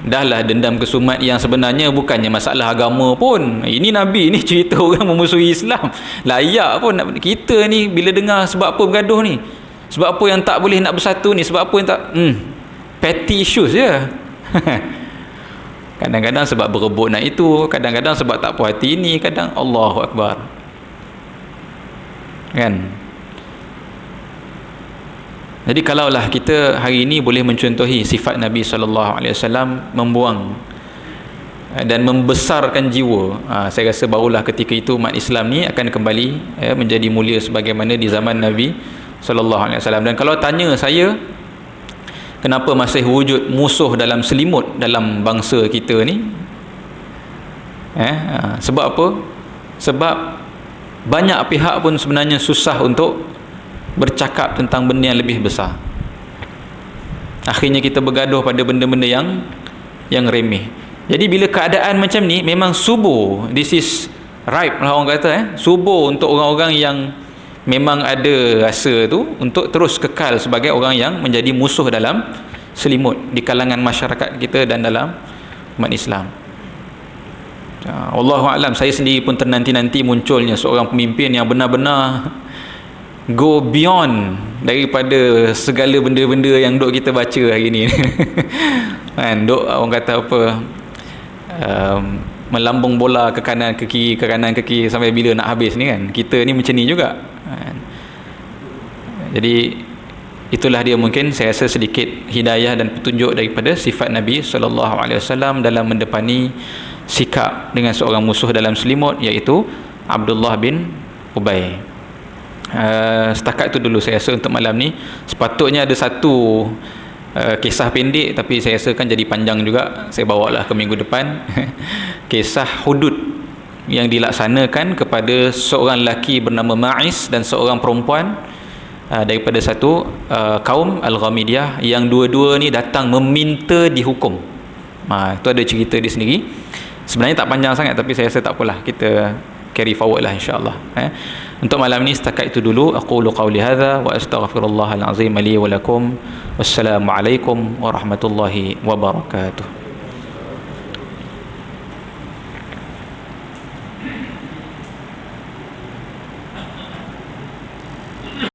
dahlah dendam kesumat yang sebenarnya bukannya masalah agama pun. Ini Nabi ni cerita orang memusuhi Islam, layak pun kita ni bila dengar sebab apa bergaduh ni, sebab apa yang tak boleh nak bersatu ni, sebab apa yang tak petty issues je. Kadang-kadang sebab berebut nak itu, kadang-kadang sebab tak puas hati ini, kadang Allahu Akbar. Jadi kalaulah kita hari ini boleh mencontohi sifat Nabi sallallahu alaihi wasallam, membuang dan membesarkan jiwa, saya rasa barulah ketika itu umat Islam ni akan kembali menjadi mulia sebagaimana di zaman Nabi sallallahu alaihi wasallam. Dan kalau tanya saya, kenapa masih wujud musuh dalam selimut dalam bangsa kita ni? Sebab apa? Sebab banyak pihak pun sebenarnya susah untuk bercakap tentang benda yang lebih besar. Akhirnya kita bergaduh pada benda-benda yang remeh. Jadi bila keadaan macam ni, memang subur, this is ripe lah orang kata, subur untuk orang-orang yang memang ada rasa tu untuk terus kekal sebagai orang yang menjadi musuh dalam selimut di kalangan masyarakat kita dan dalam umat Islam. Wallahu a'lam, saya sendiri pun ternanti-nanti munculnya seorang pemimpin yang benar-benar go beyond daripada segala benda-benda yang duk kita baca hari ni. Duk orang kata apa, melambung bola ke kanan ke kiri, ke kanan ke kiri sampai bila nak habis ni kan. Kita ni macam ni juga. Jadi itulah dia mungkin saya rasa sedikit hidayah dan petunjuk daripada sifat Nabi sallallahu alaihi wasallam dalam mendepani sikap dengan seorang musuh dalam selimut, iaitu Abdullah bin Ubay. Setakat itu dulu saya rasa untuk malam ni. Sepatutnya ada satu kisah pendek, tapi saya rasa kan jadi panjang juga, saya bawalah ke minggu depan. Kisah hudud yang dilaksanakan kepada seorang lelaki bernama Ma'is dan seorang perempuan daripada satu kaum Al-Ghamidiyah, yang dua-dua ni datang meminta dihukum. Itu ada cerita dia sendiri. Sebenarnya tak panjang sangat, tapi saya rasa tak apalah, kita carry forward lah insya-Allah. Untuk malam ni setakat itu dulu. Aqulu qawli hadza wa astaghfirullahal azim li wa lakum. Wassalamualaikum warahmatullahi wabarakatuh.